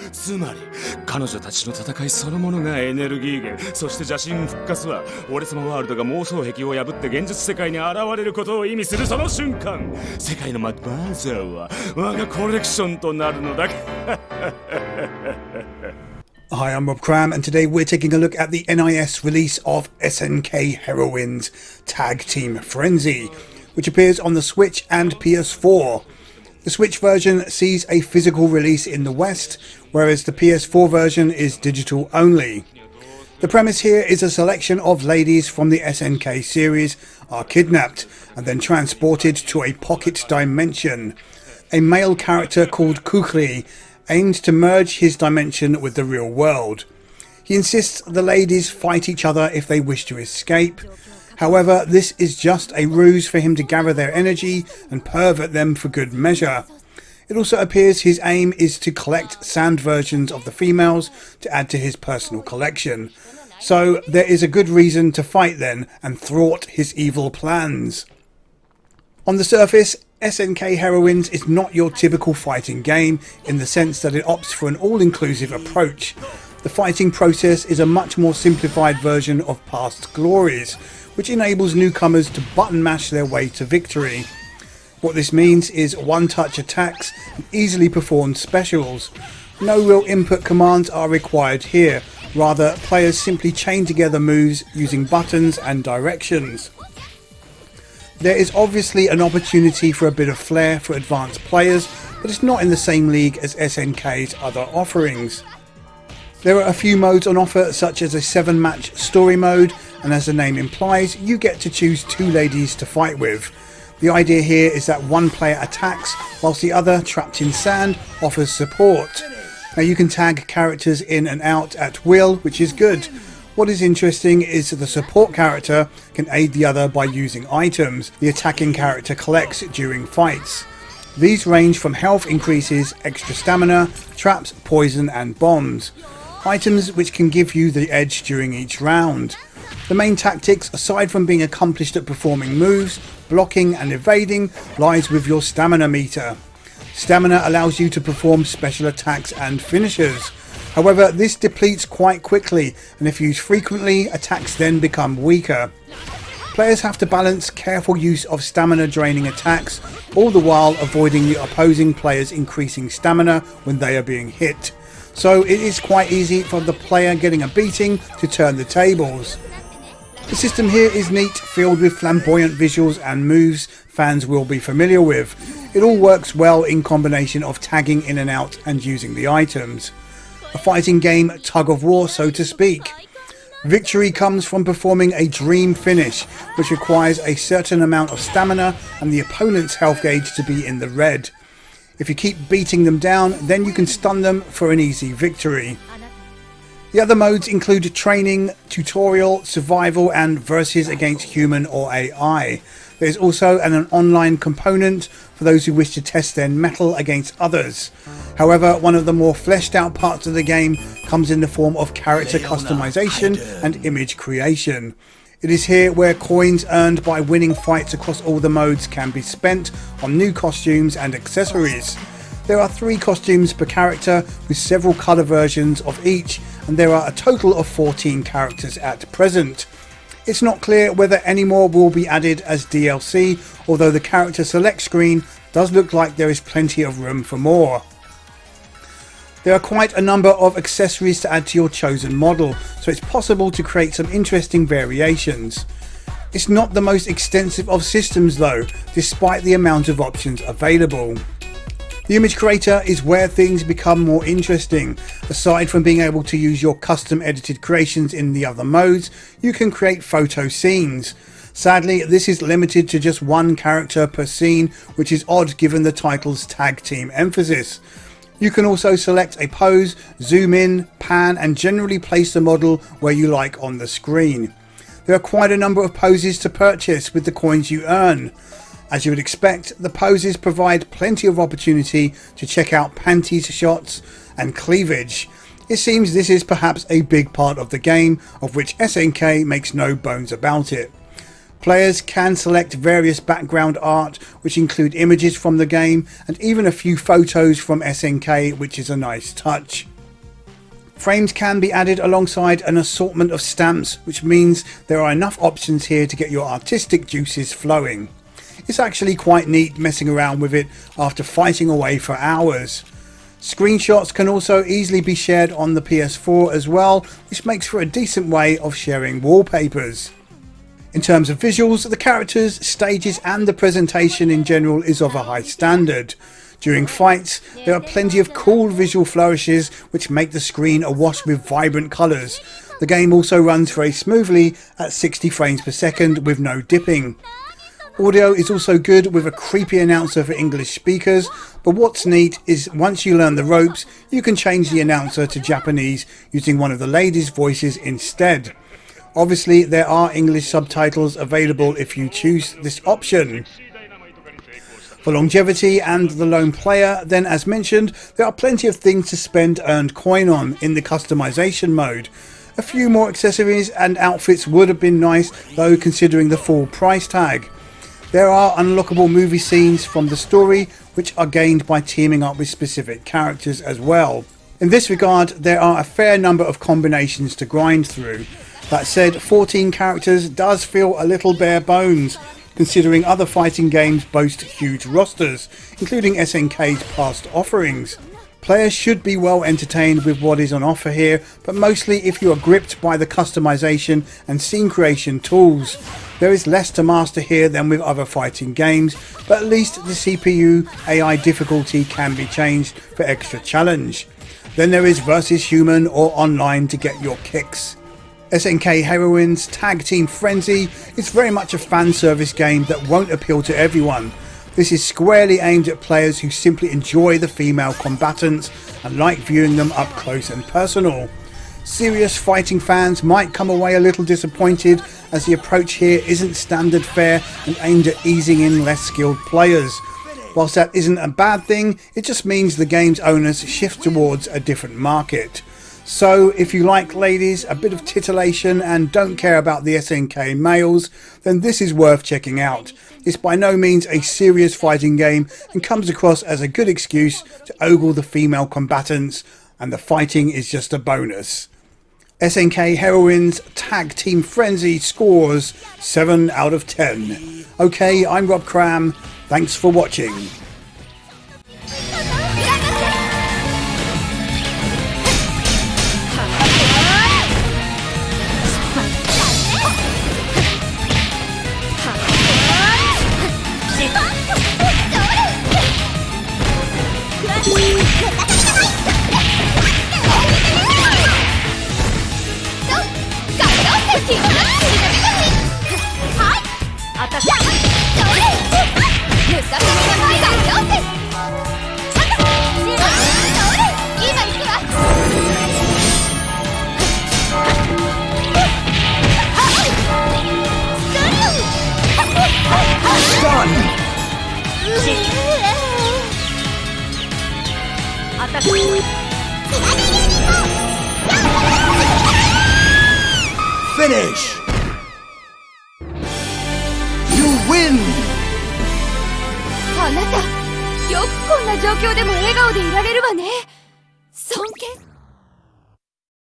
つまり彼女たちの戦いそのものがエネルギー源、そして邪神復活は俺様ワールドが妄想壁を破って現実世界に現れることを意味するその瞬間、世界のマザーは我がコレクションとなるのだ。Hi, I'm Rob Cram, and today we're taking a look at the NIS release of SNK Heroines Tag Team Frenzy, which appears on the Switch and PS4. The Switch version sees a physical release in the West, whereas the PS4 version is digital only. The premise here is a selection of ladies from the SNK series are kidnapped and then transported to a pocket dimension. A male character called Kukri aims to merge his dimension with the real world. He insists the ladies fight each other if they wish to escape. However, this is just a ruse for him to gather their energy and pervert them for good measure. It also appears his aim is to collect sand versions of the females to add to his personal collection. So there is a good reason to fight then and thwart his evil plans. On the surface, SNK Heroines is not your typical fighting game in the sense that it opts for an all-inclusive approach. The fighting process is a much more simplified version of past glories, which enables newcomers to button mash their way to victory. What this means is one-touch attacks and easily performed specials. No real input commands are required here, rather players simply chain together moves using buttons and directions. There is obviously an opportunity for a bit of flair for advanced players, but it's not in the same league as SNK's other offerings. There are a few modes on offer, such as a 7-match story mode, and as the name implies, you get to choose 2 ladies to fight with. The idea here is that one player attacks, whilst the other, trapped in sand, offers support. Now you can tag characters in and out at will, which is good. What is interesting is that the support character can aid the other by using items the attacking character collects during fights. These range from health increases, extra stamina, traps, poison and bombs. Items which can give you the edge during each round. The main tactics, aside from being accomplished at performing moves, blocking and evading, lies with your stamina meter. Stamina allows you to perform special attacks and finishers. However, this depletes quite quickly, and if used frequently, attacks then become weaker. Players have to balance careful use of stamina draining attacks, all the while avoiding the opposing players increasing stamina when they are being hit. So it is quite easy for the player getting a beating to turn the tables. The system here is neat, filled with flamboyant visuals and moves fans will be familiar with. It all works well in combination of tagging in and out and using the items. A fighting game tug of war, so to speak. Victory comes from performing a dream finish, which requires a certain amount of stamina and the opponent's health gauge to be in the red. If you keep beating them down, then you can stun them for an easy victory. The other modes include training, tutorial, survival and versus against human or AI. There is also an online component for those who wish to test their mettle against others. However, one of the more fleshed out parts of the game comes in the form of character customization and image creation. It is here where coins earned by winning fights across all the modes can be spent on new costumes and accessories. There are 3 costumes per character with several colour versions of each, and there are a total of 14 characters at present. It's not clear whether any more will be added as DLC, although the character select screen does look like there is plenty of room for more. There are quite a number of accessories to add to your chosen model, so it's possible to create some interesting variations. It's not the most extensive of systems though, despite the amount of options available. The image creator is where things become more interesting. Aside from being able to use your custom edited creations in the other modes, you can create photo scenes. Sadly, this is limited to just 1 character per scene, which is odd given the title's tag team emphasis. You can also select a pose, zoom in, pan and generally place the model where you like on the screen. There are quite a number of poses to purchase with the coins you earn. As you would expect, the poses provide plenty of opportunity to check out panties shots and cleavage. It seems this is perhaps a big part of the game, of which SNK makes no bones about it. Players can select various background art which include images from the game and even a few photos from SNK, which is a nice touch. Frames can be added alongside an assortment of stamps, which means there are enough options here to get your artistic juices flowing. It's actually quite neat messing around with it after fighting away for hours. Screenshots can also easily be shared on the PS4 as well, which makes for a decent way of sharing wallpapers. In terms of visuals, the characters, stages and the presentation in general is of a high standard. During fights, there are plenty of cool visual flourishes which make the screen awash with vibrant colours. The game also runs very smoothly at 60 frames per second with no dipping. Audio is also good with a creepy announcer for English speakers, but what's neat is once you learn the ropes, you can change the announcer to Japanese using one of the ladies' voices instead. Obviously, there are English subtitles available if you choose this option. For longevity and the lone player, then as mentioned, there are plenty of things to spend earned coin on in the customization mode. A few more accessories and outfits would have been nice though, considering the full price tag. There are unlockable movie scenes from the story which are gained by teaming up with specific characters as well. In this regard, there are a fair number of combinations to grind through. That said, 14 characters does feel a little bare bones, considering other fighting games boast huge rosters, including SNK's past offerings. Players should be well entertained with what is on offer here, but mostly if you are gripped by the customization and scene creation tools. There is less to master here than with other fighting games, but at least the CPU AI difficulty can be changed for extra challenge. Then there is versus human or online to get your kicks. SNK Heroines Tag Team Frenzy is very much a fan service game that won't appeal to everyone. This is squarely aimed at players who simply enjoy the female combatants and like viewing them up close and personal. Serious fighting fans might come away a little disappointed as the approach here isn't standard fare and aimed at easing in less skilled players. Whilst that isn't a bad thing, it just means the game's owners shift towards a different market. So if you like ladies, a bit of titillation and don't care about the SNK males, then this is worth checking out. It's by no means a serious fighting game and comes across as a good excuse to ogle the female combatants, and the fighting is just a bonus. SNK Heroines Tag Team Frenzy scores 7 out of 10. Okay, I'm Rob Cram, thanks for watching. Finish! You win! あなた、よくこんな状況でも笑顔でいられるわね。尊敬。